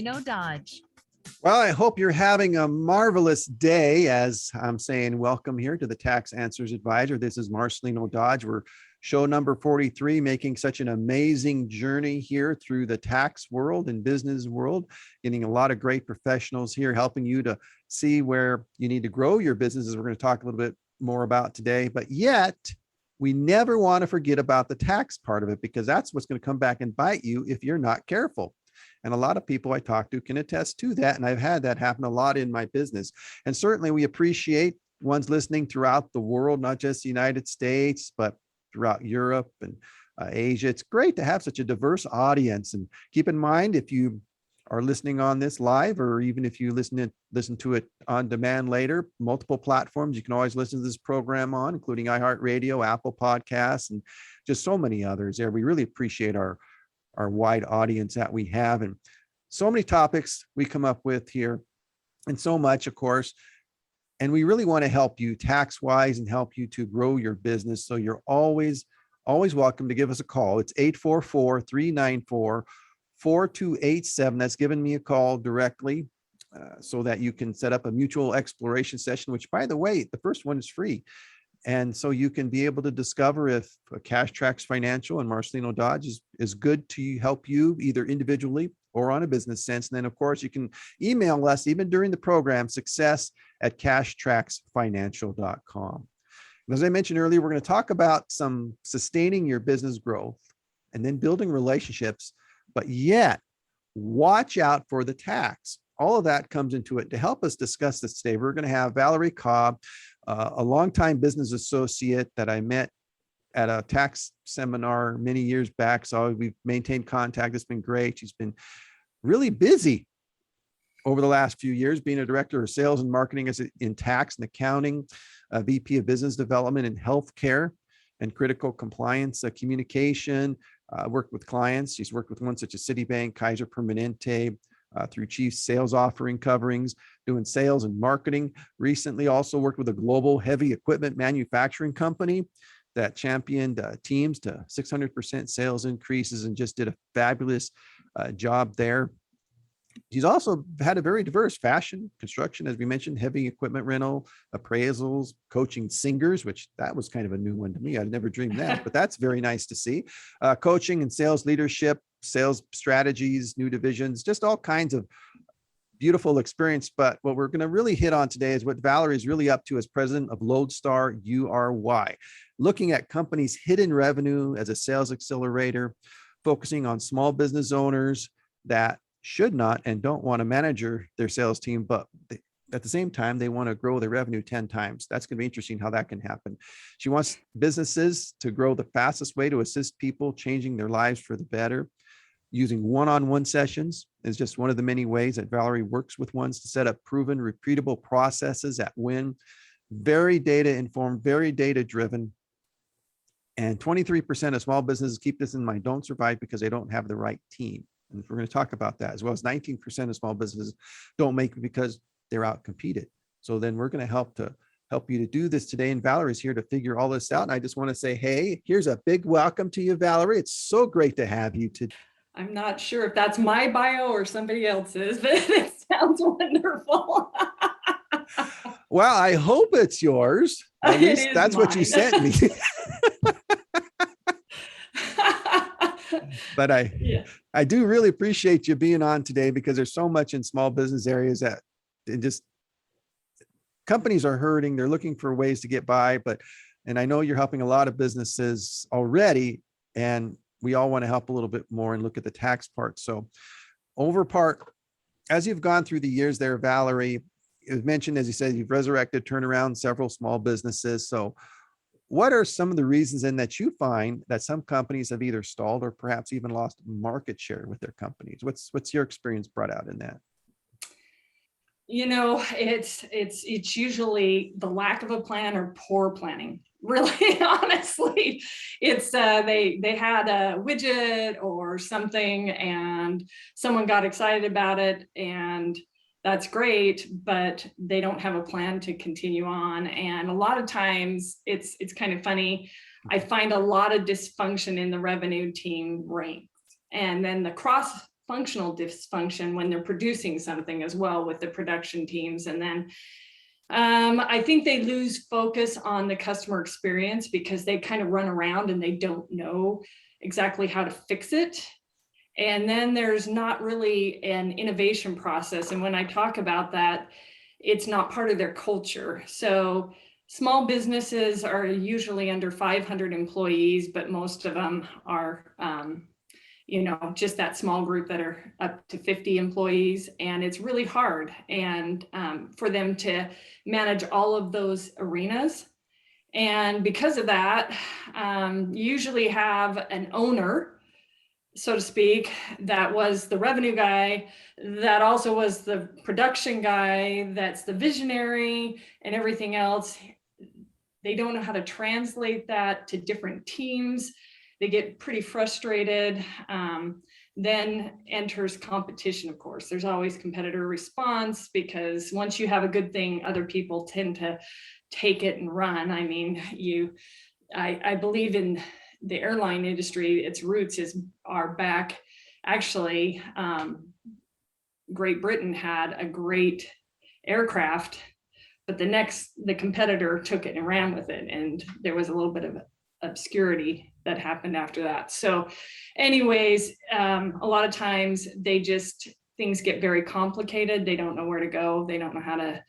Dodge. Well, I hope you're having a marvelous day. As I'm saying, welcome here to the Tax Answers Advisor. This is Marcelino Dodge. We're show number 43, making such an amazing journey here through the tax world and business world, getting a lot of great professionals here, helping you to see where you need to grow your business, as we're going to talk a little bit more about today. But yet, we never want to forget about the tax part of it, because that's what's going to come back and bite you if you're not careful. And a lot of people I talk to can attest to that. And I've had that happen a lot in my business. And certainly we appreciate ones listening throughout the world, not just the United States, but throughout Europe and Asia. It's great to have such a diverse audience. And keep in mind, if you are listening on this live, or even if you listen to it on demand later, multiple platforms you can always listen to this program on, including iHeartRadio, Apple Podcasts, and just so many others there. We really appreciate our wide audience that we have, and so many topics we come up with here, and so much, of course. And we really want to help you tax wise and help you to grow your business. So you're always welcome to give us a call. It's 844-394-4287. That's giving me a call directly so that you can set up a mutual exploration session, which, by the way, the first one is free. And so you can be able to discover if cashtracksfinancial and Marcelino Dodge is good to help you either individually or on a business sense. And then, of course, you can email us even during the program, success@cashtracksfinancial.com. And as I mentioned earlier, we're going to talk about some sustaining your business growth and then building relationships, but yet watch out for the tax. All of that comes into it. To help us discuss this today, we're going to have Valerie Cobb, a longtime business associate that I met at a tax seminar many years back. So we've maintained contact. It's been great. She's been really busy over the last few years, being a director of sales and marketing in tax and accounting, a VP of business development in healthcare and critical compliance communication, worked with clients. She's worked with ones such as Citibank, Kaiser Permanente, through chief sales offering coverings, doing sales and marketing. Recently also worked with a global heavy equipment manufacturing company that championed teams to 600% sales increases and just did a fabulous job there. She's also had a very diverse fashion, construction, as we mentioned, heavy equipment rental, appraisals, coaching singers, which that was kind of a new one to me. I'd never dreamed that, but that's very nice to see. Coaching and sales leadership, sales strategies, new divisions, just all kinds of beautiful experience. But what we're going to really hit on today is what Valerie is really up to as president of Lodestar URY, looking at companies' hidden revenue as a sales accelerator, focusing on small business owners that should not and don't want to manage their sales team, but at the same time, they want to grow their revenue 10 times. That's going to be interesting how that can happen. She wants businesses to grow the fastest way to assist people changing their lives for the better. Using one-on-one sessions is just one of the many ways that Valerie works with ones to set up proven, repeatable processes that win. Very data informed, very data driven. And 23% of small businesses, keep this in mind, don't survive because they don't have the right team. And we're going to talk about that, as well as 19% of small businesses don't make it because they're out competed. So then we're going to help you to do this today. And Valerie's here to figure all this out. And I just want to say, hey, here's a big welcome to you, Valerie. It's so great to have you today. I'm not sure if that's my bio or somebody else's, but it sounds wonderful. Well, I hope it's yours. At least that's mine. What you sent me. But I do really appreciate you being on today, because there's so much in small business areas that just companies are hurting. They're looking for ways to get by, and I know you're helping a lot of businesses already, and we all want to help a little bit more and look at the tax part. So as you've gone through the years there, Valerie, it was mentioned, as you said, you've resurrected, turned around several small businesses. So what are some of the reasons in that you find that some companies have either stalled or perhaps even lost market share with their companies? What's your experience brought out in that? You know, it's usually the lack of a plan or poor planning. Really, honestly, it's they had a widget or something and someone got excited about it, and that's great, but they don't have a plan to continue on. And a lot of times it's kind of funny. I find a lot of dysfunction in the revenue team ranks, and then the cross functional dysfunction when they're producing something as well with the production teams. And then I think they lose focus on the customer experience because they kind of run around and they don't know exactly how to fix it. And then there's not really an innovation process. And when I talk about that, it's not part of their culture. So small businesses are usually under 500 employees, but most of them are, just that small group that are up to 50 employees. And it's really hard and for them to manage all of those arenas. And because of that, you usually have an owner, so to speak, that was the revenue guy, that also was the production guy, that's the visionary and everything else. They don't know how to translate that to different teams. They get pretty frustrated. Then enters competition, of course. There's always competitor response because once you have a good thing, other people tend to take it and run. I mean, I believe in the airline industry, its roots are back. Actually, Great Britain had a great aircraft, but the competitor took it and ran with it. And there was a little bit of obscurity that happened after that. So anyways, a lot of times things get very complicated. They don't know where to go. They don't know how to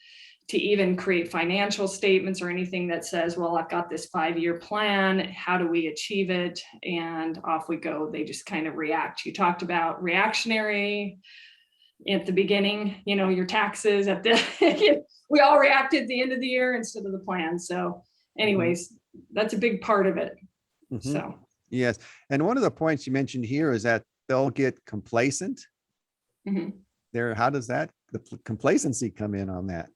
even create financial statements or anything that says, well, I've got this 5-year plan. How do we achieve it? And off we go. They just kind of react. You talked about reactionary at the beginning, your taxes at the, we all react at the end of the year instead of the plan. So anyways, that's a big part of it. So. Yes. And one of the points you mentioned here is that they'll get complacent. How does the complacency come in on that?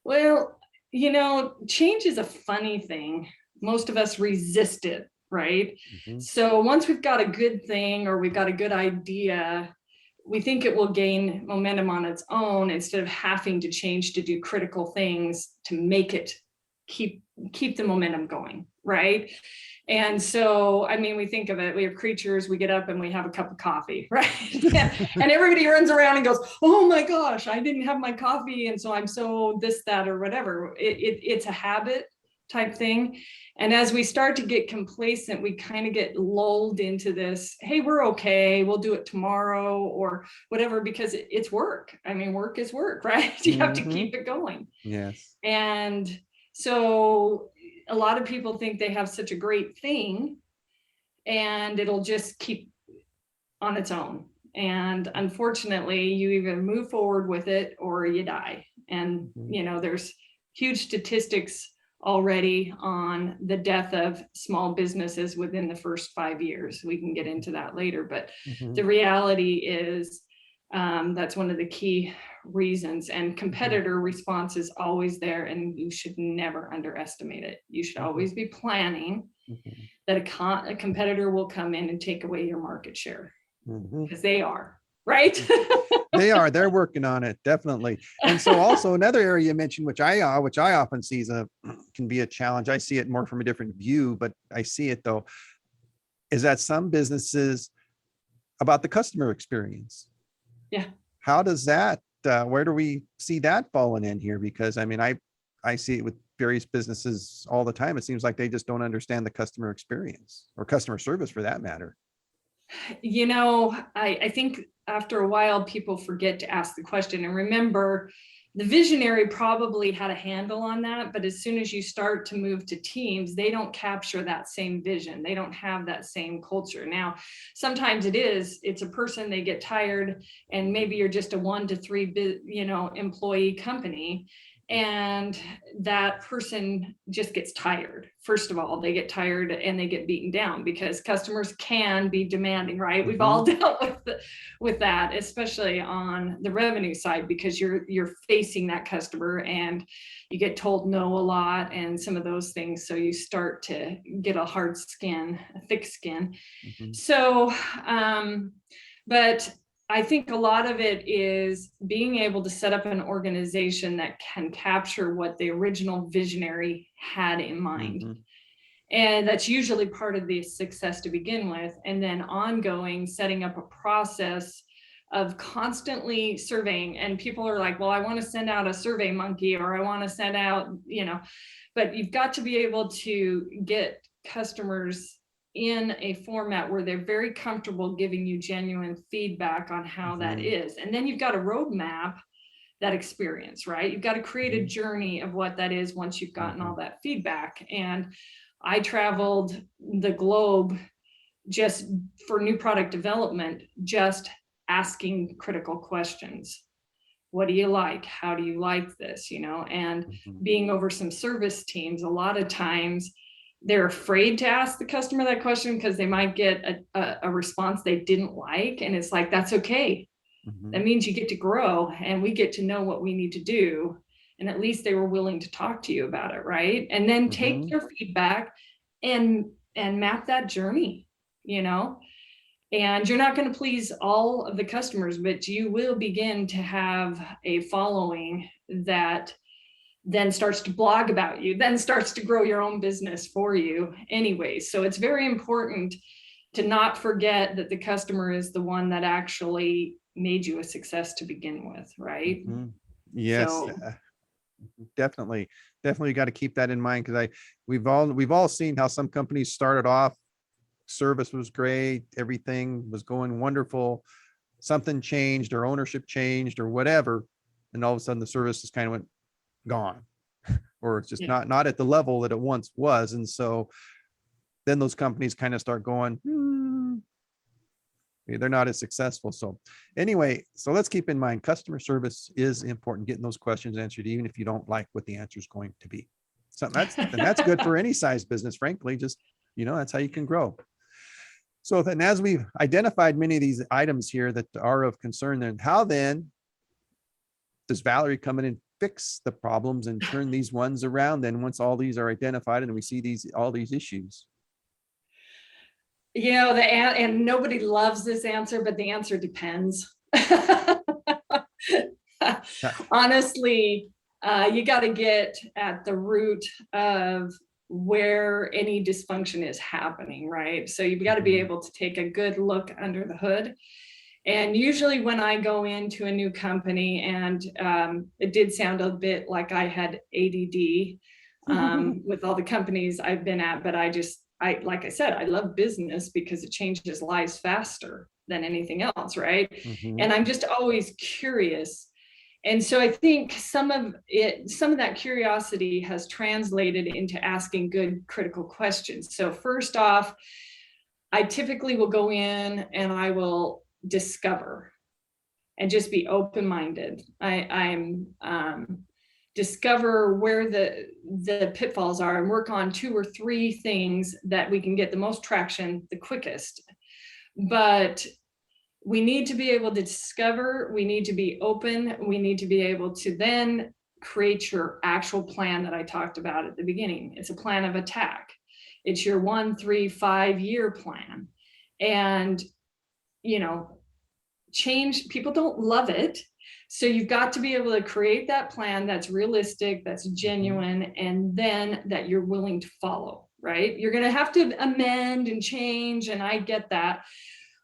Well, change is a funny thing. Most of us resist it, right? So once we've got a good thing or we've got a good idea, we think it will gain momentum on its own instead of having to change to do critical things to make it keep the momentum going, right? And so, I mean, we think of it, we have creatures, we get up and we have a cup of coffee, right? And everybody runs around and goes, oh my gosh, I didn't have my coffee. And so I'm so this, that, or whatever. It's a habit type thing. And as we start to get complacent, we kind of get lulled into this, hey, we're okay, we'll do it tomorrow or whatever, because it's work. I mean, work is work, right? You have to keep it going. Yes. And so a lot of people think they have such a great thing and it'll just keep on its own. And unfortunately, you either move forward with it or you die. And, there's huge statistics already on the death of small businesses within the first 5 years. We can get into that later, but the reality is that's one of the key reasons. And competitor response is always there, and you should never underestimate it. You should always be planning that a competitor will come in and take away your market share, because they are, right? They're working on it, definitely. And so also another area you mentioned, which I often see can be a challenge. I see it more from a different view, but I see it though, is that some businesses about the customer experience. Yeah. How does that, where do we see that falling in here? Because I mean, I see it with various businesses all the time. It seems like they just don't understand the customer experience or customer service for that matter. I think after a while, people forget to ask the question. And remember, the visionary probably had a handle on that, but as soon as you start to move to teams, they don't capture that same vision. They don't have that same culture. Now, sometimes it's a person, they get tired, and maybe you're just a 1 to 3, employee company. And that person just gets tired. First of all, they get tired and they get beaten down because customers can be demanding, right? We've all dealt with that, especially on the revenue side, because you're facing that customer and you get told no a lot and some of those things. So you start to get a thick skin. So, but I think a lot of it is being able to set up an organization that can capture what the original visionary had in mind. And that's usually part of the success to begin with. And then ongoing, setting up a process of constantly surveying. And people are like, well, I want to send out a survey monkey, or I want to send out, but you've got to be able to get customers in a format where they're very comfortable giving you genuine feedback on how that is. And then you've got to roadmap that experience, right? You've got to create a journey of what that is once you've gotten all that feedback. And I traveled the globe just for new product development, just asking critical questions. What do you like? How do you like this? And being over some service teams, a lot of times they're afraid to ask the customer that question because they might get a response they didn't like. And it's like, that's okay. That means you get to grow, and we get to know what we need to do. And at least they were willing to talk to you about it, right? And then take their feedback and map that journey, and you're not going to please all of the customers, but you will begin to have a following that then starts to blog about you, then starts to grow your own business for you anyway. So it's very important to not forget that the customer is the one that actually made you a success to begin with, right? Yes, So, definitely got to keep that in mind, because we've all seen how some companies started off, service was great, everything was going wonderful, something changed or ownership changed or whatever, and all of a sudden the service just kind of went gone, or it's just not at the level that it once was. And so then those companies kind of start going, they're not as successful. So anyway, so let's keep in mind, customer service is important, getting those questions answered, even if you don't like what the answer is going to be. So that's good for any size business, frankly. Just, that's how you can grow. So then, as we've identified many of these items here that are of concern, then how then does Valerie come in and fix the problems and turn these ones around then, once all these are identified and we see all these issues? And nobody loves this answer, but the answer depends. Honestly, you got to get at the root of where any dysfunction is happening, right? So you've got to be able to take a good look under the hood. And usually when I go into a new company, and it did sound a bit like I had ADD with all the companies I've been at, but like I said, I love business because it changes lives faster than anything else, right? And I'm just always curious. And so I think some of that curiosity has translated into asking good critical questions. So first off, I typically will go in and I will discover and just be open-minded. I'm discover where the pitfalls are and work on 2 or 3 things that we can get the most traction the quickest. But we need to be able to discover, we need to be open, we need to be able to then create your actual plan that I talked about at the beginning. It's a plan of attack. It's your 1, 3, 5-year plan. And, change, people don't love it. So you've got to be able to create that plan that's realistic, that's genuine, and then that you're willing to follow, right? You're going to have to amend and change, and I get that.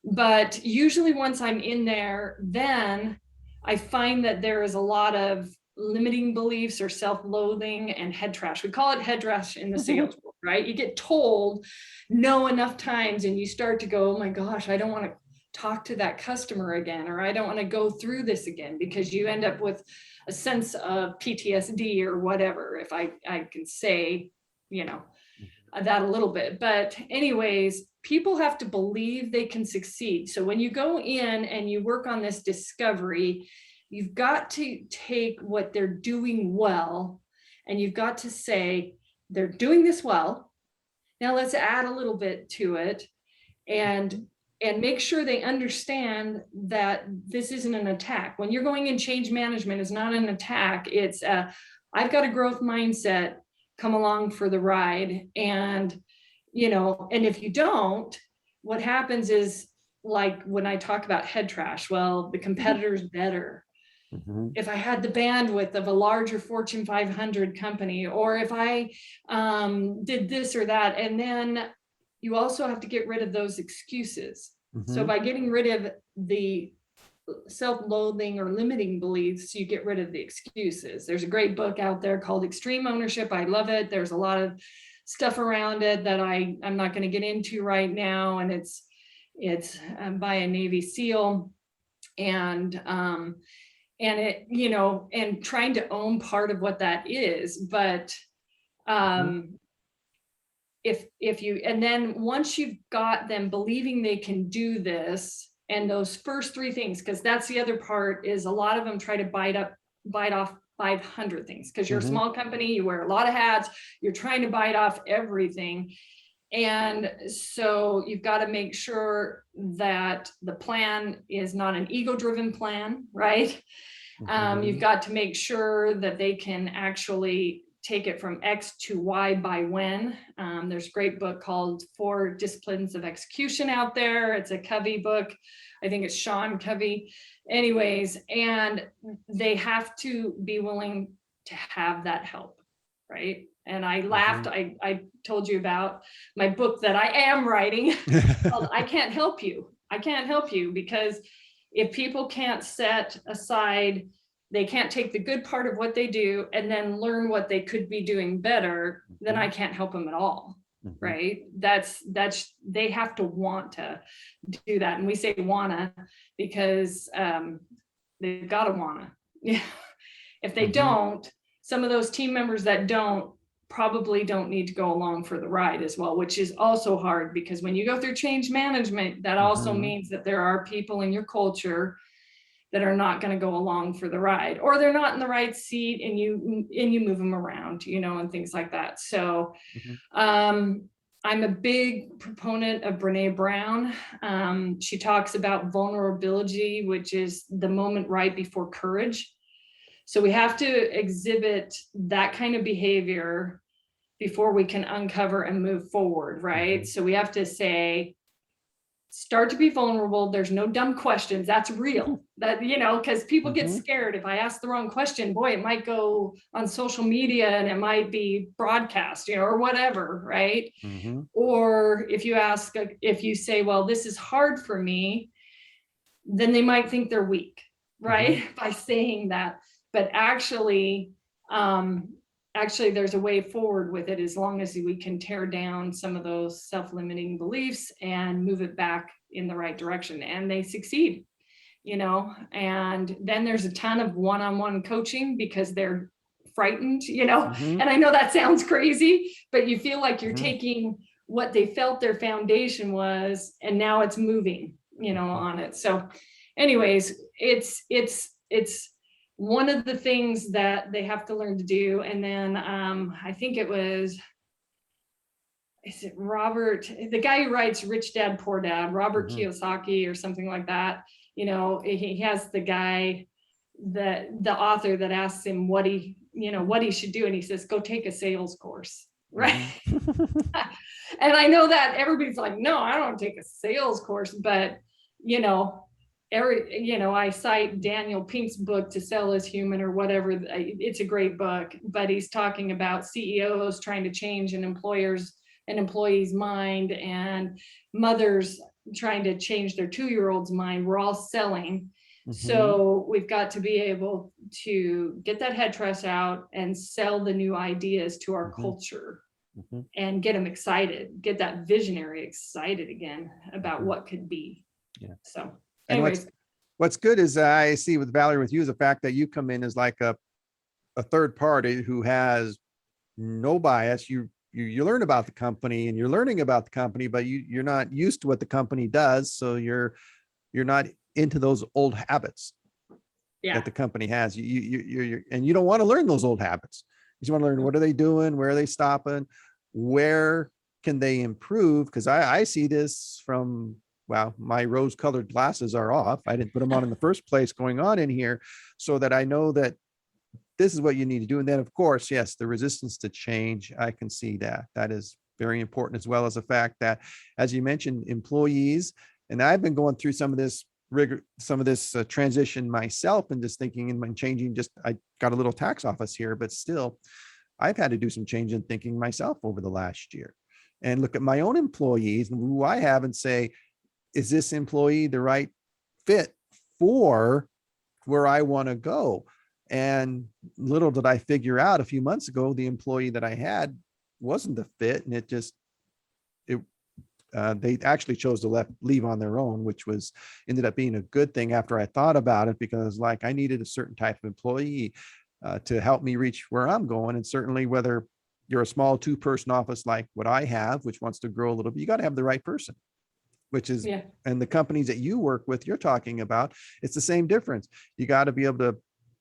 But usually once I'm in there, then I find that there is a lot of limiting beliefs or self-loathing and head trash. We call it head trash in the sales world, right? You get told no enough times and you start to go, oh my gosh, I don't want to talk to that customer again, or I don't want to go through this again, because you end up with a sense of PTSD or whatever, if I can say, that a little bit. But anyways, people have to believe they can succeed. So when you go in and you work on this discovery, you've got to take what they're doing well, and you've got to say, they're doing this well. Now let's add a little bit to it and make sure they understand that this isn't an attack. When you're going in change management, it's not an attack. It's I've got a growth mindset, come along for the ride. And, and if you don't, what happens is, like when I talk about head trash, well, the competitor's better. Mhm. if I had the bandwidth of a larger Fortune 500 company, or if I did this or that. And then you also have to get rid of those excuses. So Mhm. by getting rid of the self-loathing or limiting beliefs, you get rid of the excuses. There's a great book out there called Extreme Ownership. I love it. There's a lot of stuff around it that I'm not going to get into right now. And it's by a Navy SEAL. And it, and trying to own part of what that is. But if you, and then once you've got them believing they can do this, and those first three things, because that's the other part, is a lot of them try to bite off 500 things, because you're a small company, you wear a lot of hats, you're trying to bite off everything. And so you've got to make sure that the plan is not an ego-driven plan, right? You've got to make sure that they can actually take it from X to Y by when. There's a great book called 4 Disciplines of Execution out there. It's a Covey book. I think it's Sean Covey. Anyways, and they have to be willing to have that help, right? And I laughed. I told you about my book that I am writing called I Can't Help You. I Can't Help You, because if people can't set aside, they can't take the good part of what they do and then learn what they could be doing better, then I can't help them at all. Right? That's they have to want to do that. And we say wanna because they've got to wanna. Yeah. If they don't, some of those team members that don't probably don't need to go along for the ride as well, which is also hard, because when you go through change management, that also means that there are people in your culture that are not going to go along for the ride, or they're not in the right seat, and you move them around, and things like that. So I'm a big proponent of Brene Brown. She talks about vulnerability, which is the moment right before courage. So we have to exhibit that kind of behavior before we can uncover and move forward, right? So we have to say, start to be vulnerable. There's no dumb questions. That's real. That, because people get scared. If I ask the wrong question, boy, it might go on social media and it might be broadcast, or whatever, right? Or if you say, well, this is hard for me, then they might think they're weak, right? By saying that. But actually, there's a way forward with it, as long as we can tear down some of those self-limiting beliefs and move it back in the right direction, and they succeed, and then there's a ton of one-on-one coaching, because they're frightened, and I know that sounds crazy, but you feel like you're taking what they felt their foundation was, and now it's moving, on it. So anyways, it's one of the things that they have to learn to do. And then I think is it Robert, the guy who writes Rich Dad, Poor Dad, Robert Kiyosaki or something like that. He has the guy, the author, that asks him what he should do. And he says, go take a sales course. Right. And I know that everybody's like, no, I don't take a sales course, but I cite Daniel Pink's book, To Sell is Human, or whatever. It's a great book, but he's talking about CEOs trying to change an employee's mind, and mothers trying to change their 2-year-old's mind. We're all selling. So we've got to be able to get that head trust out and sell the new ideas to our culture and get them excited, get that visionary excited again about what could be. Yeah. So anyways. And what's good is I see with Valerie, with you, is the fact that you come in as like a third party who has no bias. You learn about the company and you're learning about the company, but you're not used to what the company does. So you're not into those old habits that the company has. You're and you don't want to learn those old habits. You just want to learn, what are they doing? Where are they stopping? Where can they improve? Because I see this from, wow, my rose-colored glasses are off. I didn't put them on in the first place, going on in here, so that I know that this is what you need to do. And then, of course, yes, the resistance to change. I can see that. That is very important, as well as the fact that, as you mentioned, employees, and I've been going through some of this some of this transition myself and just thinking and changing. Just I got a little tax office here, but still, I've had to do some change in thinking myself over the last year, and look at my own employees and who I have and say, is this employee the right fit for where I want to go? And little did I figure out a few months ago, the employee that I had wasn't the fit, and they actually chose to leave on their own, which ended up being a good thing after I thought about it, because like I needed a certain type of employee to help me reach where I'm going. And certainly whether you're a small 2-person office like what I have, which wants to grow a little bit, you got to have the right person, which is, and the companies that you work with, you're talking about, it's the same difference. You got to be able to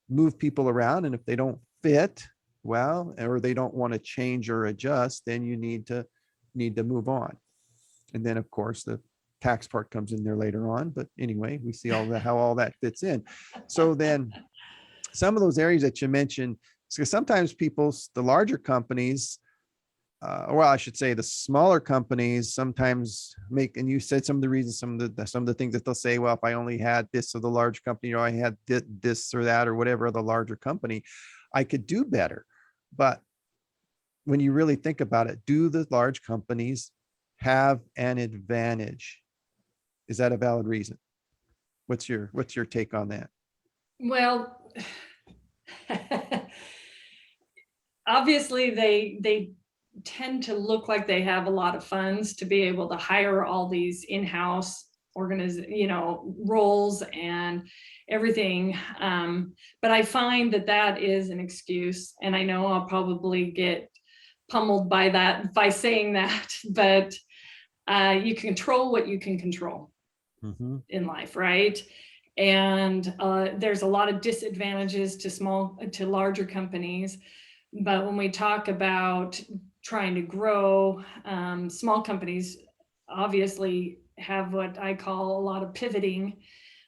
move people around. And if they don't fit well, or they don't want to change or adjust, then you need to move on. And then of course the tax part comes in there later on. But anyway, we see all that, how all that fits in. So then some of those areas that you mentioned, because sometimes the larger companies, well, I should say the smaller companies sometimes and you said some of the reasons, some of the things that they'll say, well, if I only had this of the large company, or I had this or that, or whatever, the larger company, I could do better. But when you really think about it, do the large companies have an advantage? Is that a valid reason? What's your take on that? Well, obviously they tend to look like they have a lot of funds to be able to hire all these in-house roles and everything. But I find that is an excuse, and I know I'll probably get pummeled by saying that, but you can control what you can control in life, right? And there's a lot of disadvantages to larger companies. But when we talk about trying to grow, small companies obviously have what I call a lot of pivoting.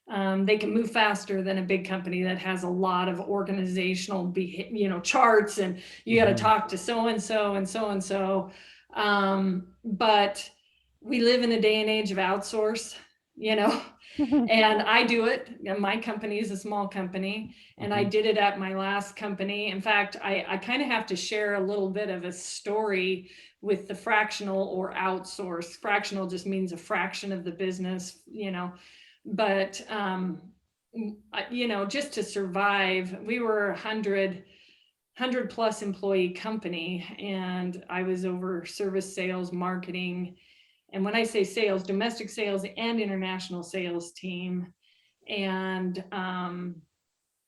They can move faster than a big company that has a lot of organizational, charts, and you got to talk to so-and-so and so-and-so. But we live in a day and age of outsource, and I do it. My company is a small company, and I did it at my last company. In fact, I kind of have to share a little bit of a story with the fractional or outsource. Fractional just means a fraction of the business, but just to survive, we were 100 plus employee company, and I was over service, sales, marketing. And when I say sales, domestic sales and international sales team. And,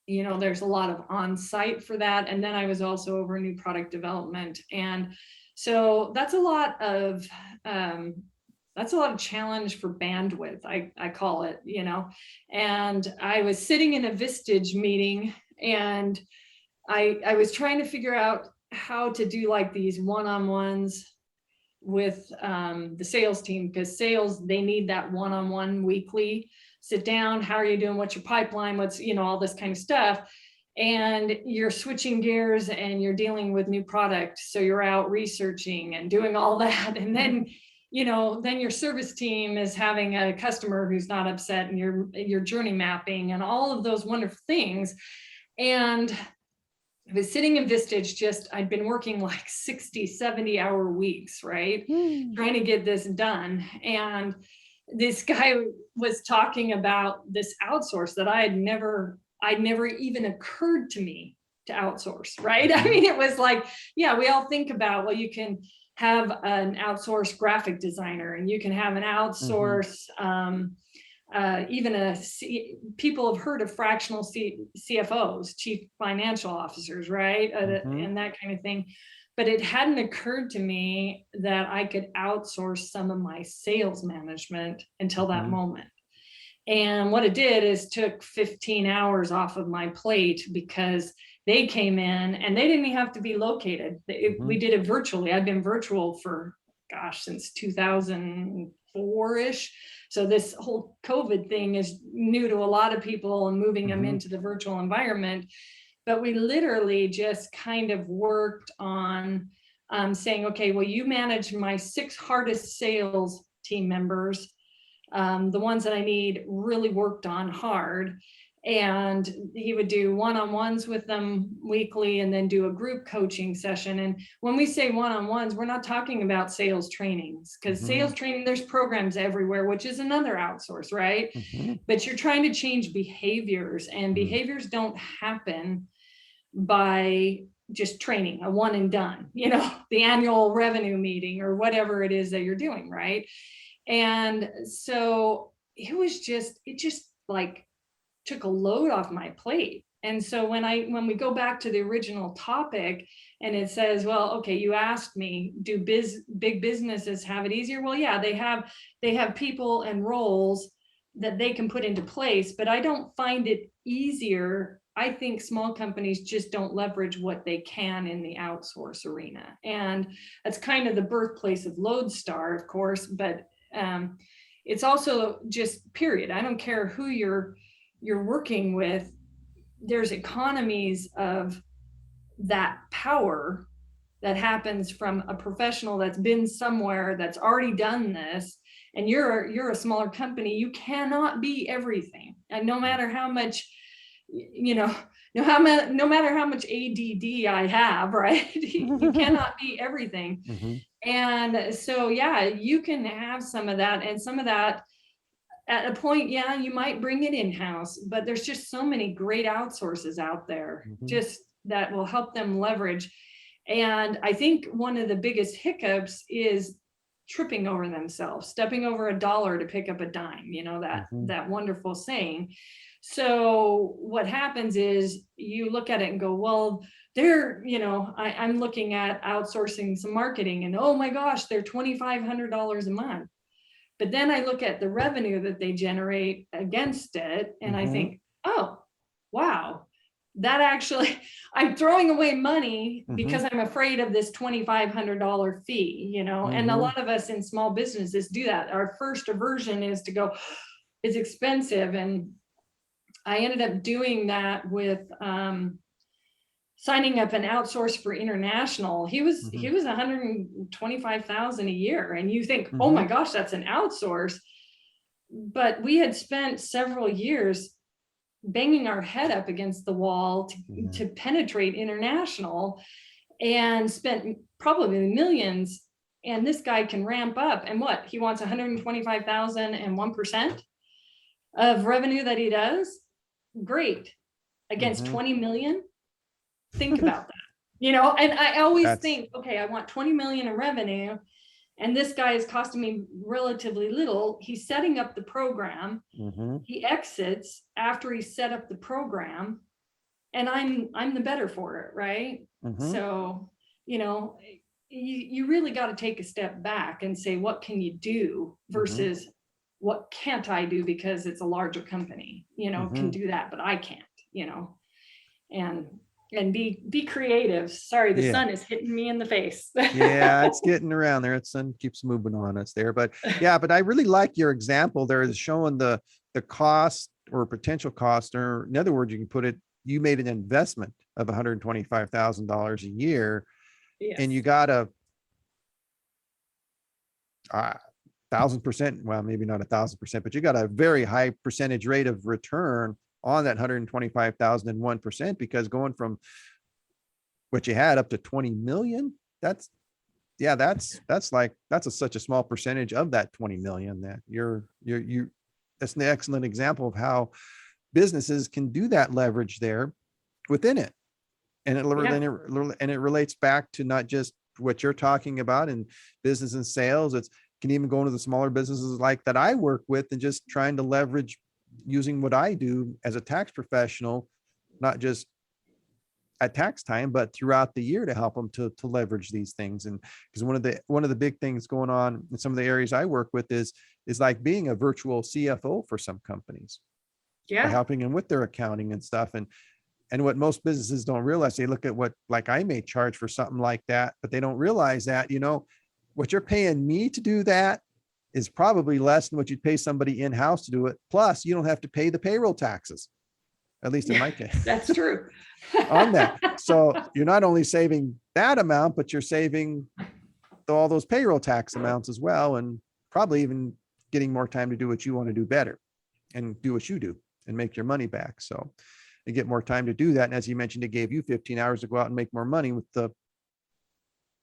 there's a lot of on-site for that. And then I was also over new product development. And so that's a lot of challenge for bandwidth, I call it, and I was sitting in a Vistage meeting, and I was trying to figure out how to do like these one-on-ones with the sales team, because sales, they need that one-on-one weekly sit down. How are you doing? What's your pipeline? What's, all this kind of stuff. And you're switching gears and you're dealing with new product. So you're out researching and doing all that. And then, then your service team is having a customer who's not upset, and you're journey mapping and all of those wonderful things. And I was sitting in Vistage, I'd been working like 60, 70 hour weeks, right? Trying to get this done. And this guy was talking about this outsource that I'd never even occurred to me to outsource, right? I mean, it was like, we all think about, well, you can have an outsourced graphic designer, and you can have an outsource, people have heard of fractional CFOs, chief financial officers, right? And that kind of thing. But it hadn't occurred to me that I could outsource some of my sales management until that moment. And what it did is took 15 hours off of my plate, because they came in and they didn't even have to be located. We did it virtually. I've been virtual for, since 2004-ish. So this whole COVID thing is new to a lot of people, and moving them into the virtual environment. But we literally just kind of worked on saying, okay, well, you manage my 6 hardest sales team members. the ones that I need really worked on hard. And he would do one-on-ones with them weekly and then do a group coaching session. And when we say one-on-ones, we're not talking about sales trainings, because sales training, there's programs everywhere, which is another outsource, right? But you're trying to change behaviors, and behaviors don't happen by just training, a one and done, the annual revenue meeting or whatever it is that you're doing, right? And so it just like took a load off my plate. And so when we go back to the original topic and it says, well, okay, you asked me, do big businesses have it easier? Well, yeah, they have people and roles that they can put into place, but I don't find it easier. I think small companies just don't leverage what they can in the outsource arena. And that's kind of the birthplace of Lodestar, of course, but it's also just period. I don't care who you're working with. There's economies of that power that happens from a professional that's been somewhere, that's already done this. And you're a smaller company. You cannot be everything. And no matter how much, no matter how much ADD I have, right? You cannot be everything. And so, yeah, you can have some of that, and some of that at a point, yeah, you might bring it in-house, but there's just so many great outsources out there just that will help them leverage. And I think one of the biggest hiccups is tripping over themselves, stepping over a dollar to pick up a dime, that wonderful saying. So what happens is you look at it and go, well, I'm looking at outsourcing some marketing, and oh my gosh, they're $2,500 a month. But then I look at the revenue that they generate against it, and I think, oh, wow, that actually, I'm throwing away money because I'm afraid of this $2,500 fee, and a lot of us in small businesses do that. Our first aversion is to go, it's expensive. And I ended up doing that with signing up an outsource for international. He was $125,000 a year. And you think, oh my gosh, that's an outsource. But we had spent several years banging our head up against the wall to penetrate international, and spent probably millions. And this guy can ramp up, and what he wants 125,000 and 1% of revenue that he does. Great. Against 20 million. Think about that, and I always think, okay, I want 20 million in revenue, and this guy is costing me relatively little. He's setting up the program. He exits after he set up the program, and I'm the better for it, right? So, you really got to take a step back and say, what can you do versus what can't I do because it's a larger company, can do that, but I can't, and be creative. Sorry, the sun is hitting me in the face. Yeah, it's getting around there. The sun keeps moving on us there. But I really like your example there, is showing the cost or potential cost, or in other words, you can put it, you made an investment of $125,000 a year, and you got a 1,000%, well, maybe not 1,000%, but you got a very high percentage rate of return on that 125,001%, because going from what you had up to 20 million, that's such a small percentage of that 20 million that that's an excellent example of how businesses can do that leverage there within it. And it relates back to not just what you're talking about in business and sales. It can even go into the smaller businesses like that I work with, and just trying to leverage using what I do as a tax professional, not just at tax time, but throughout the year, to help them to leverage these things. And because one of the big things going on in some of the areas I work with is like being a virtual CFO for some companies, by helping them with their accounting and stuff. And what most businesses don't realize, they look at what, like, I may charge for something like that, but they don't realize that, what you're paying me to do that is probably less than what you'd pay somebody in-house to do it. Plus, you don't have to pay the payroll taxes, at least in my case. That's true. On that. So you're not only saving that amount, but you're saving all those payroll tax amounts as well. And probably even getting more time to do what you want to do better and do what you do and make your money back. So you get more time to do that. And as you mentioned, it gave you 15 hours to go out and make more money with the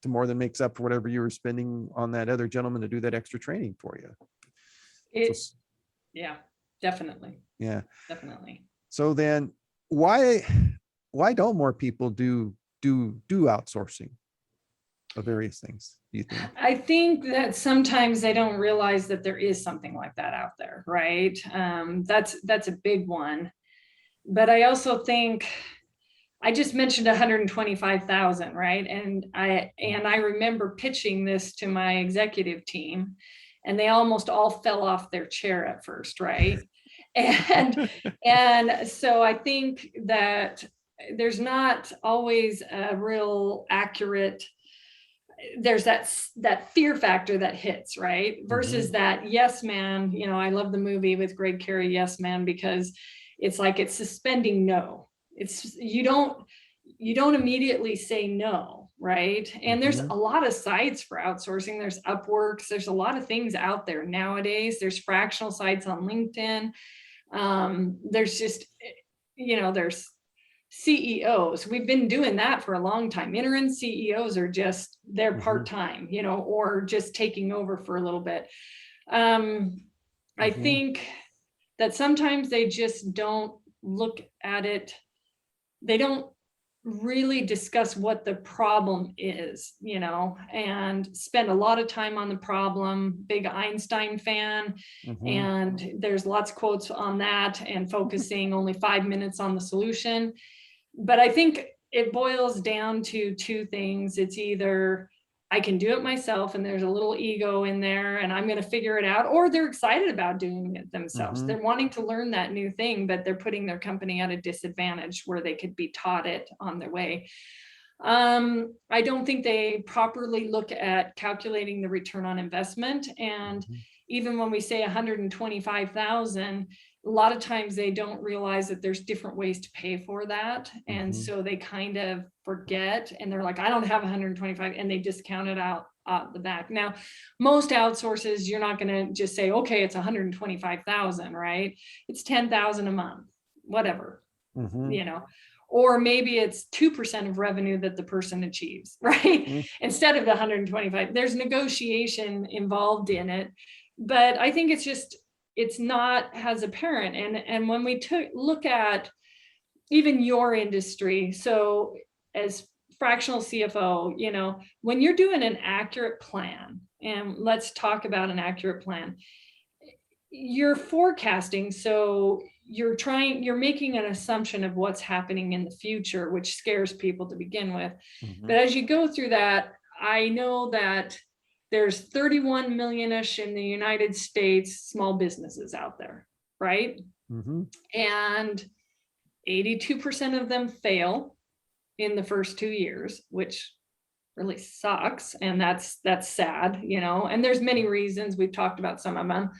more than makes up for whatever you were spending on that other gentleman to do that extra training for you. Yeah, definitely. Yeah. Definitely. So then why don't more people do outsourcing of various things, do you think? I think that sometimes they don't realize that there is something like that out there, right? That's a big one. But I also think, I just mentioned 125,000, right? And I remember pitching this to my executive team, and they almost all fell off their chair at first, right? And so I think that there's not always a real accurate, there's that fear factor that hits, right? Versus that yes man. I love the movie with Greg Carey, Yes Man, because it's like it's suspending no. It's you don't immediately say no, right? And there's a lot of sites for outsourcing. There's Upworks. There's a lot of things out there nowadays. There's fractional sites on LinkedIn. There's just, there's CEOs. We've been doing that for a long time. Interim CEOs are just, they're part-time, or just taking over for a little bit. I think that sometimes they just don't look at it. They don't really discuss what the problem is, and spend a lot of time on the problem. Big Einstein fan. And there's lots of quotes on that, and focusing only 5 minutes on the solution. But I think it boils down to two things. It's either I can do it myself and there's a little ego in there and I'm going to figure it out, or they're excited about doing it themselves. They're wanting to learn that new thing, but they're putting their company at a disadvantage where they could be taught it on their way. I don't think they properly look at calculating the return on investment. And even when we say 125,000, a lot of times they don't realize that there's different ways to pay for that. And so they kind of forget, and they're like, I don't have 125, and they discount it out the back. Now, most outsources, you're not going to just say, okay, it's 125,000, right? It's 10,000 a month, whatever, or maybe it's 2% of revenue that the person achieves, right? Instead of the 125, there's negotiation involved in it. But I think it's not as apparent. And when we look at even your industry, so as fractional CFO, when you're doing an accurate plan, and let's talk about an accurate plan, you're forecasting. So you're making an assumption of what's happening in the future, which scares people to begin with. But as you go through that, I know that there's 31 million-ish in the United States small businesses out there, right? And 82% of them fail in the first 2 years, which really sucks. And that's sad, and there's many reasons. We've talked about some of them,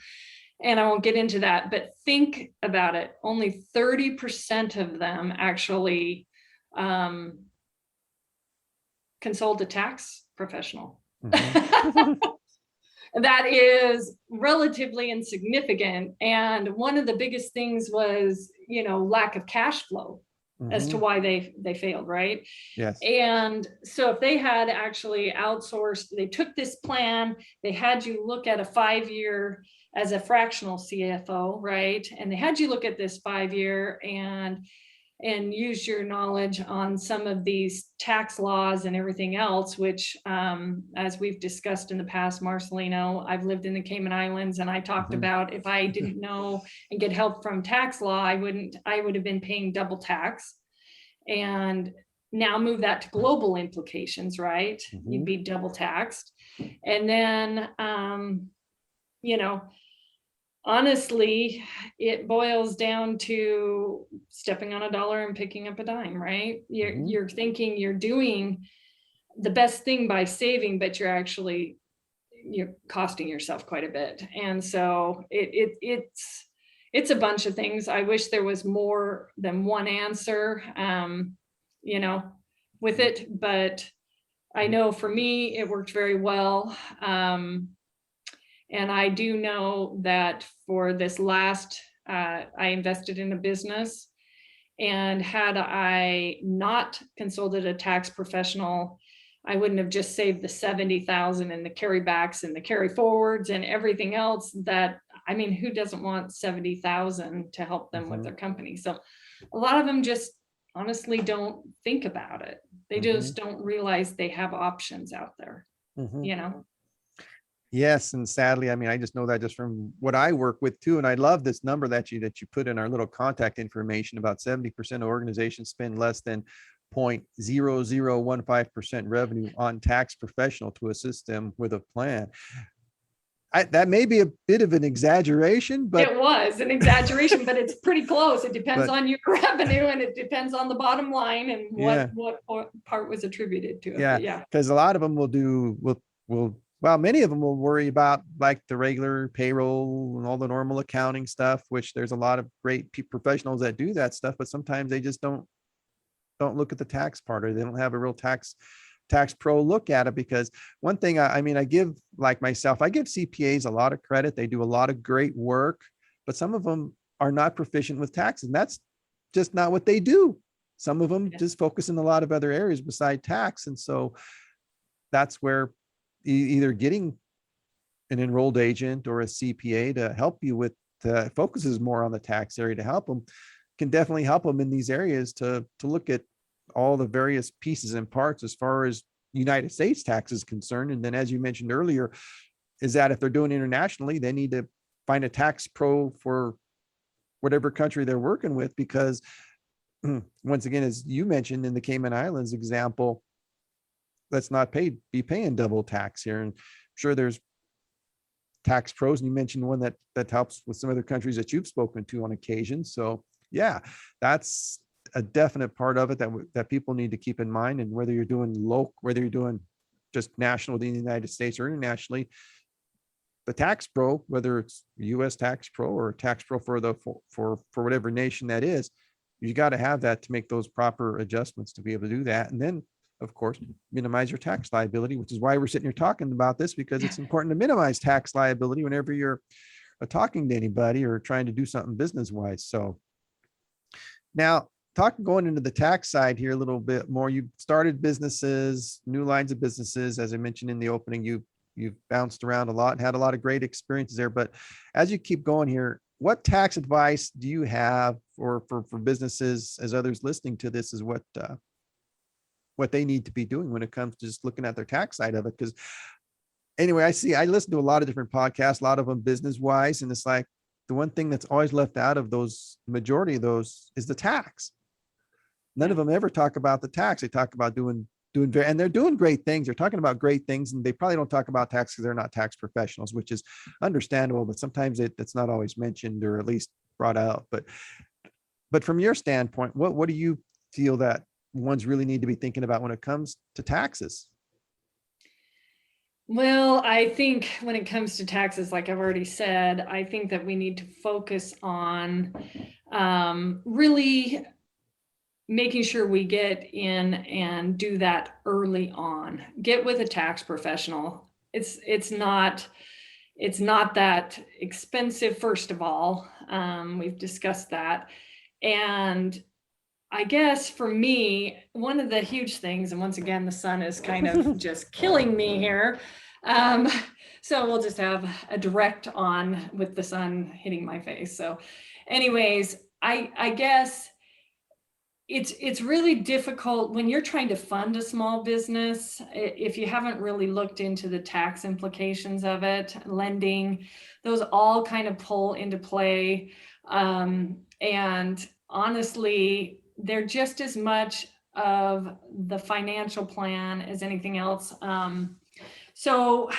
and I won't get into that, but think about it. Only 30% of them actually consult a tax professional. That is relatively insignificant. And one of the biggest things was, lack of cash flow as to why they failed, right? Yes. And so if they had actually outsourced, they took this plan, they had you look at a 5-year as a fractional CFO, right? And they had you look at this 5-year and use your knowledge on some of these tax laws and everything else, which, as we've discussed in the past, Marcelino, I've lived in the Cayman Islands, and I talked about if I didn't know and get help from tax law, I would have been paying double tax. And now move that to global implications, right? You'd be double taxed. And then, honestly, it boils down to stepping on a dollar and picking up a dime, right? You're thinking you're doing the best thing by saving, but you're costing yourself quite a bit. And so it's a bunch of things. I wish there was more than one answer, with it, but I know for me, it worked very well. And I do know that for this last, I invested in a business, and had I not consulted a tax professional, I wouldn't have just saved the 70,000 and the carrybacks and the carry forwards and everything else that, I mean, who doesn't want 70,000 to help them with their company? So a lot of them just honestly don't think about it. They just don't realize they have options out there, you know? Yes, and sadly, I mean, I just know that just from what I work with too. And I love this number that you put in our little contact information. About 70% of organizations spend less than 0.0015% revenue on tax professional to assist them with a plan. That may be a bit of an exaggeration, but it was an exaggeration, but it's pretty close. It depends but- on your revenue, and it depends on the bottom line and Yeah. what part was attributed to it. yeah, But yeah. because a lot of them well, many of them will worry about like the regular payroll and all the normal accounting stuff, which there's a lot of great professionals that do that stuff, but sometimes they just don't look at the tax part, or they don't have a real tax pro look at it. Because one thing, I mean, I give, like myself, I give CPAs a lot of credit. They do a lot of great work, but some of them are not proficient with taxes, and that's just not what they do. Some of them just focus in a lot of other areas beside tax. And so that's where either getting an enrolled agent or a CPA to help you with, focuses more on the tax area to help them, can definitely help them in these areas to look at all the various pieces and parts as far as United States tax is concerned. And then, as you mentioned earlier, is that if they're doing internationally, they need to find a tax pro for whatever country they're working with, because once again, as you mentioned in the Cayman Islands example, let's not be paying double tax here. And I'm sure there's tax pros, and you mentioned one that helps with some other countries that you've spoken to on occasion. So yeah, that's a definite part of it that people need to keep in mind. And whether you're doing local, whether you're doing just national within the United States or internationally, the tax pro, whether it's US tax pro or a tax pro for whatever nation that is, you got to have that to make those proper adjustments to be able to do that. And then, of course, minimize your tax liability, which is why we're sitting here talking about this, because it's important to minimize tax liability whenever you're talking to anybody or trying to do something business wise. So now, going into the tax side here a little bit more, you started businesses, new lines of businesses. As I mentioned in the opening, you've bounced around a lot and had a lot of great experiences there. But as you keep going here, what tax advice do you have for businesses, as others listening to this, is what they need to be doing when it comes to just looking at their tax side of it? Because anyway, I listen to a lot of different podcasts, a lot of them business wise, and it's like the one thing that's always left out of those, majority of those, is the tax. None of them ever talk about the tax. They talk about doing, and they're doing great things. They're talking about great things, and they probably don't talk about tax because they're not tax professionals, which is understandable, but sometimes it's not always mentioned or at least brought out. But from your standpoint, what do you feel that ones really need to be thinking about when it comes to taxes? Well, I think when it comes to taxes, like I've already said, I think that we need to focus on really making sure we get in and do that early on. Get with a tax professional. It's not that expensive, first of all. We've discussed that. And I guess for me, one of the huge things, and once again, the sun is kind of just killing me here. So we'll just have a direct on with the sun hitting my face. So anyways, I guess it's really difficult when you're trying to fund a small business, if you haven't really looked into the tax implications of it, lending, those all kind of pull into play. And honestly, they're just as much of the financial plan as anything else. So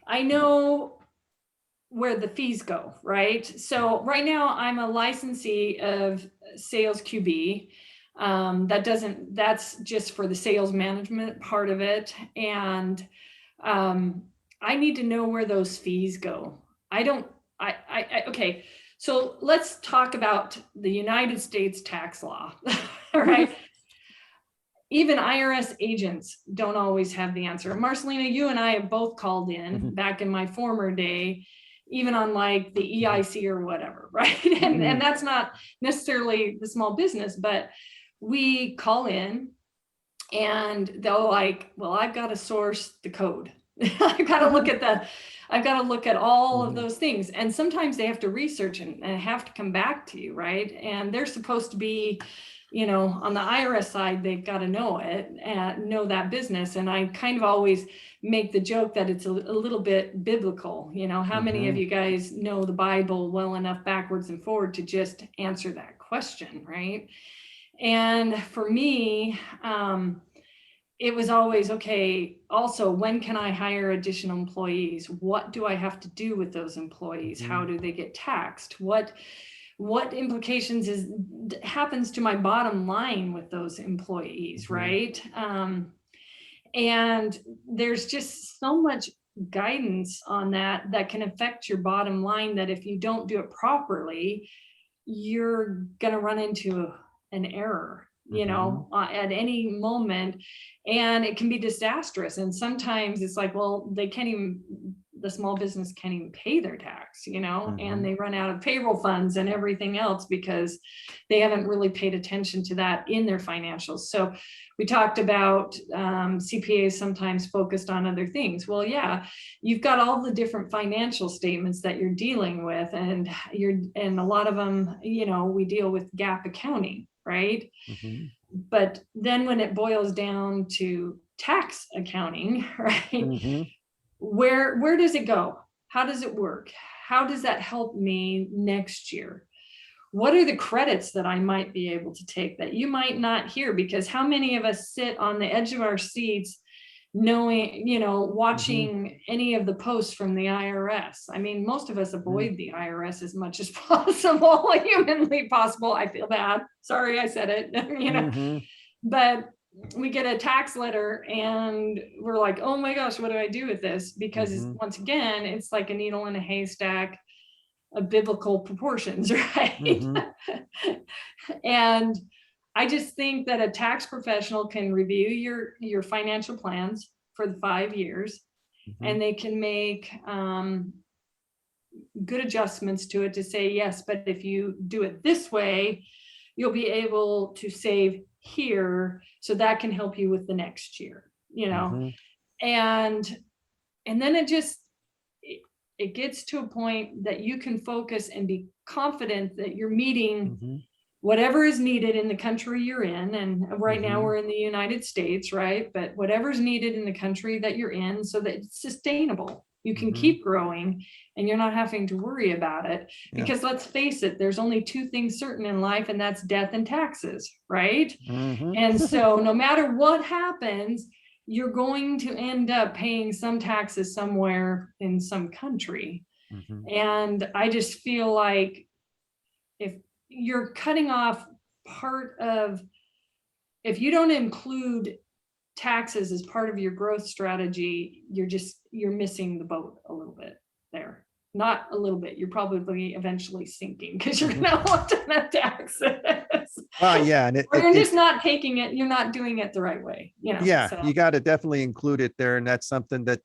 I know where the fees go, right? So right now I'm a licensee of Sales QB. That's just for the sales management part of it. And I need to know where those fees go. Okay. So let's talk about the United States tax law, all right? even IRS agents don't always have the answer. Marcelino, you and I have both called in Mhm. back in my former day, even on like the EIC or whatever, right? And that's not necessarily the small business, but we call in and they'll like, well, I've got to source the code. I've got to look at I've got to look at all of those things. And sometimes they have to research and have to come back to you, right? And they're supposed to be, you know, on the IRS side, they've got to know it and know that business. And I kind of always make the joke that it's a little bit biblical. You know, how many of you guys know the Bible well enough backwards and forward to just answer that question, right? And for me, it was always, okay, also, when can I hire additional employees? What do I have to do with those employees? How do they get taxed? What implications happens to my bottom line with those employees, right? And there's just so much guidance on that can affect your bottom line, that if you don't do it properly, you're going to run into an error, you know, at any moment, and it can be disastrous. And sometimes it's like, well, the small business can't even pay their tax, you know, and they run out of payroll funds and everything else because they haven't really paid attention to that in their financials. So we talked about CPAs sometimes focused on other things. Well, yeah, you've got all the different financial statements that you're dealing with, and a lot of them, you know, we deal with GAAP accounting, right? But then when it boils down to tax accounting, right? Where does it go? How does it work? How does that help me next year? What are the credits that I might be able to take that you might not hear? Because how many of us sit on the edge of our seats knowing, you know, watching any of the posts from the IRS? I mean, most of us avoid the IRS as much as possible, humanly possible. I feel bad. Sorry, I said it, you know, but we get a tax letter and we're like, oh my gosh, what do I do with this? Because once again, it's like a needle in a haystack of biblical proportions, right? And I just think that a tax professional can review your financial plans for the 5 years, and they can make good adjustments to it to say, yes, but if you do it this way, you'll be able to save here, so that can help you with the next year, you know. And then it gets to a point that you can focus and be confident that you're meeting whatever is needed in the country you're in. And right now we're in the United States, right? But whatever's needed in the country that you're in, so that it's sustainable. You can keep growing and you're not having to worry about it. Because let's face it, there's only two things certain in life, and that's death and taxes, right? And so no matter what happens, you're going to end up paying some taxes somewhere in some country. And I just feel like if you're cutting off part of, if you don't include taxes as part of your growth strategy, you're missing the boat a little bit there. Not a little bit, you're probably eventually sinking, because you're going to want to have taxes. Well, yeah, and or you're just not taking it, you're not doing it the right way, you know. Yeah, so. You got to definitely include it there, and that's something that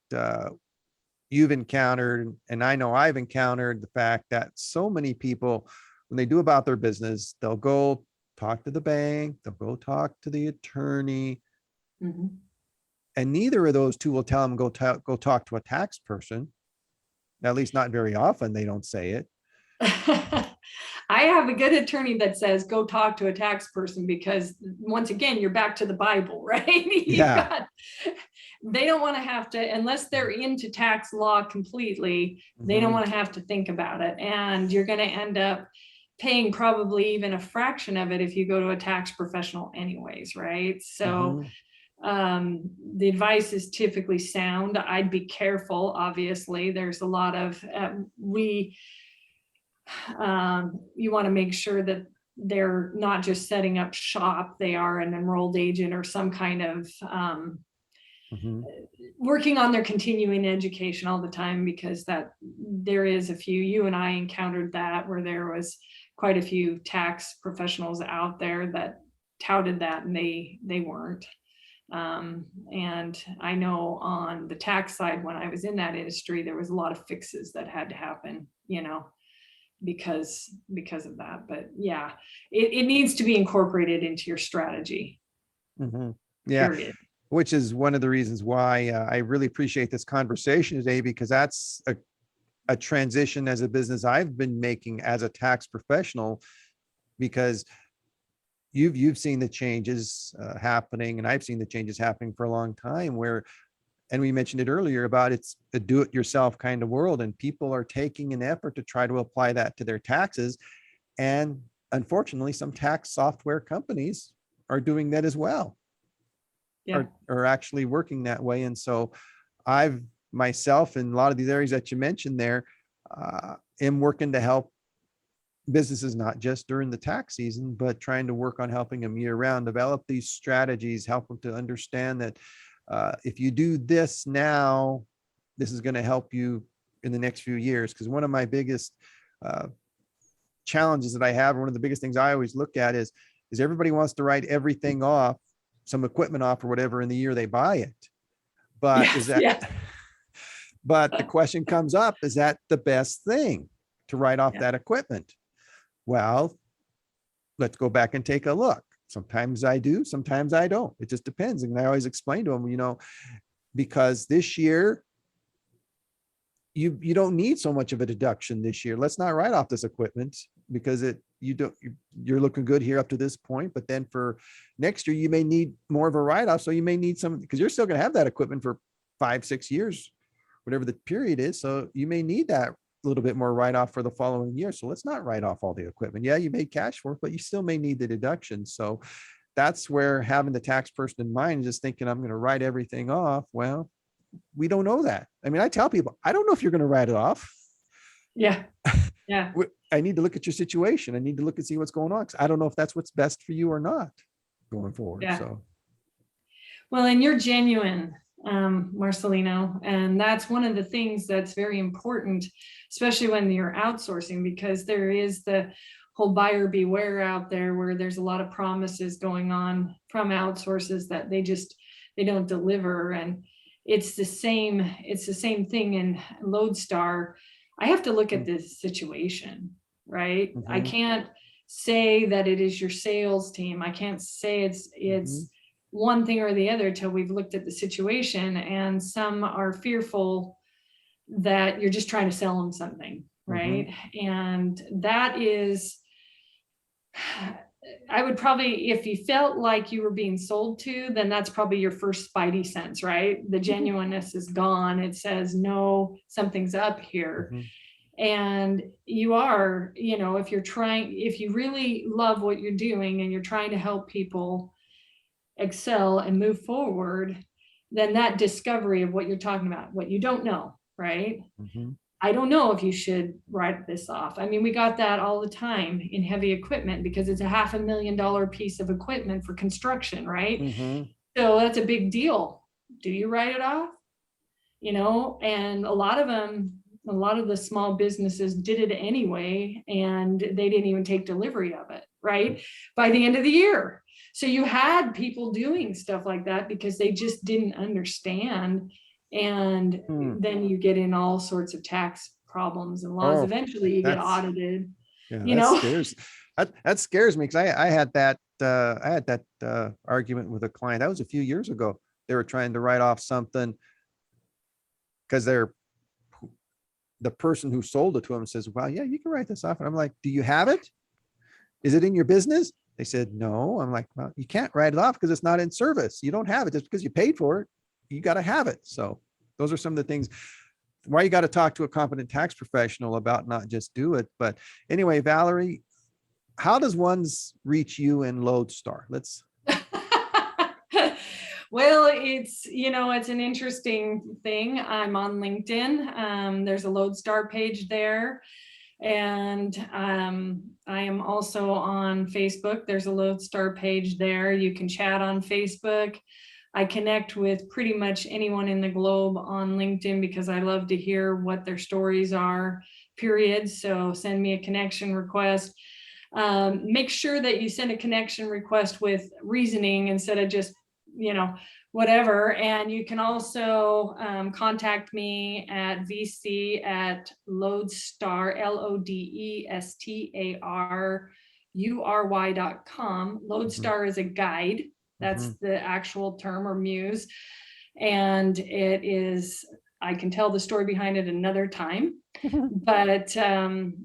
you've encountered, and I know I've encountered the fact that so many people, when they do about their business, they'll go talk to the bank, they'll go talk to the attorney, and neither of those two will tell them go talk to a tax person. At least not very often. They don't say it. I have a good attorney that says go talk to a tax person, because once again, you're back to the Bible, right? They don't want to have to, unless they're into tax law completely, they don't want to have to think about it. And you're going to end up paying probably even a fraction of it if you go to a tax professional anyways, right? So the advice is typically sound. I'd be careful. Obviously, there's a lot of you want to make sure that they're not just setting up shop, they are an enrolled agent or some kind of working on their continuing education all the time, because that there is a few, you and I encountered that, where there was quite a few tax professionals out there that touted that, and they weren't. And I know on the tax side, when I was in that industry, there was a lot of fixes that had to happen, because of that. But yeah, it needs to be incorporated into your strategy, Mhm. Yeah, period. which is one of the reasons why I really appreciate this conversation today, because that's a transition as a business I've been making as a tax professional, because you've seen the changes happening, and I've seen the changes happening for a long time, where, and we mentioned it earlier about it's a do-it-yourself kind of world, and people are taking an effort to try to apply that to their taxes. And unfortunately, some tax software companies are doing that as well, Yeah. are actually working that way. And so I've myself, in a lot of these areas that you mentioned there, am working to help businesses, not just during the tax season, but trying to work on helping them year round, develop these strategies, help them to understand that if you do this now, this is going to help you in the next few years. Because one of my biggest challenges that I have, one of the biggest things I always look at is everybody wants to write everything off, some equipment off or whatever, in the year they buy it. But Yes, is that, yes. but the question comes up, is that the best thing to write off Yeah. that equipment? Well, let's go back and take a look. Sometimes I do, sometimes I don't. It just depends. And I always explain to them, because this year, you don't need so much of a deduction this year. Let's not write off this equipment, because you're looking good here up to this point. But then for next year, you may need more of a write-off. So you may need some, because you're still going to have that equipment for 5-6 years, whatever the period is. So you may need that a little bit more write-off for the following year. So let's not write off all the equipment. Yeah, you made cash for it, but you still may need the deduction. So that's where having the tax person in mind, just thinking I'm going to write everything off. Well, we don't know that. I mean, I tell people, I don't know if you're going to write it off. Yeah. Yeah. I need to look at your situation. I need to look and see what's going on, because I don't know if that's what's best for you or not going forward. Yeah. So, Well, and you're genuine, Marcelino, and that's one of the things that's very important, especially when you're outsourcing, because there is the whole buyer beware out there, where there's a lot of promises going on from outsources that they don't deliver. And it's the same thing in Lodestar. I have to look at this situation, right? I can't say that it is your sales team. I can't say it's one thing or the other till we've looked at the situation. And some are fearful that you're just trying to sell them something, right? And that is, I would probably, if you felt like you were being sold to, then that's probably your first spidey sense, right? The genuineness is gone. It says, no, something's up here. And you are, if you really love what you're doing and you're trying to help people excel and move forward, then that discovery of what you're talking about, what you don't know, right? I don't know if you should write this off. I mean, we got that all the time in heavy equipment, because it's a $500,000 piece of equipment for construction, right? So that's a big deal. Do you write it off? And a lot of the small businesses did it anyway, and they didn't even take delivery of it, right? By the end of the year. So you had people doing stuff like that because they just didn't understand. And then you get in all sorts of tax problems and laws. Eventually you get audited. That scares me, because I had that argument with a client. That was a few years ago. They were trying to write off something because the person who sold it to them says, well, yeah, you can write this off. And I'm like, do you have it? Is it in your business? They said, no. I'm like, well, you can't write it off because it's not in service. You don't have it. Just because you paid for it, you got to have it. So those are some of the things why you got to talk to a competent tax professional about, not just do it. But anyway, Valerie, how does one reach you in Lodestar? Well, it's an interesting thing. I'm on LinkedIn. There's a Lodestar page there. And I am also on Facebook. There's a Lodestar page there. You can chat on Facebook. I connect with pretty much anyone in the globe on LinkedIn because I love to hear what their stories are, period. So send me a connection request. Make sure that you send a connection request with reasoning instead of just, whatever. And you can also contact me at vc@lodestar, LODESTARURY.com. Lodestar is a guide. That's the actual term, or muse. And it is, I can tell the story behind it another time, but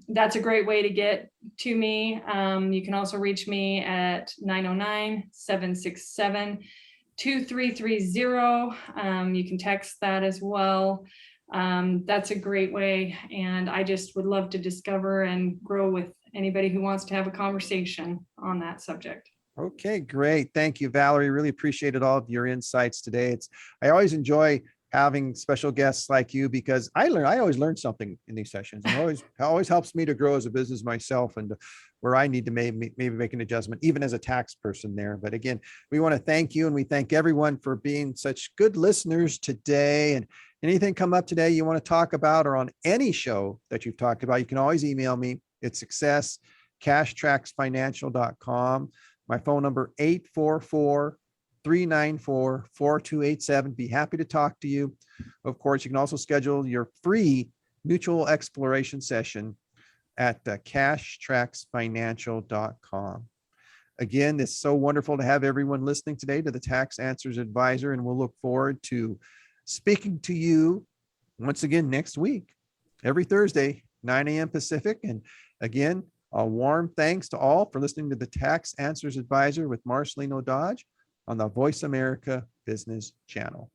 that's a great way to get to me. You can also reach me at 909-767-2330. You can text that as well. That's a great way. And I just would love to discover and grow with anybody who wants to have a conversation on that subject. Okay, great. Thank you, Valerie. Really appreciated all of your insights today. I always enjoy having special guests like you, because I always learn something in these sessions. It always helps me to grow as a business myself, and where I need to maybe make an adjustment, even as a tax person there. But again, we want to thank you, and we thank everyone for being such good listeners today. And anything come up today you want to talk about, or on any show that you've talked about, you can always email me. It's success@cashtracksfinancial.com. My phone number, 844-394-4287. Be happy to talk to you. Of course, you can also schedule your free mutual exploration session at cashtracksfinancial.com. Again, it's so wonderful to have everyone listening today to the Tax Answers Advisor, and we'll look forward to speaking to you once again next week, every Thursday, 9 a.m. Pacific. And again, a warm thanks to all for listening to the Tax Answers Advisor with Marcelino Dodge on the Voice America Business Channel.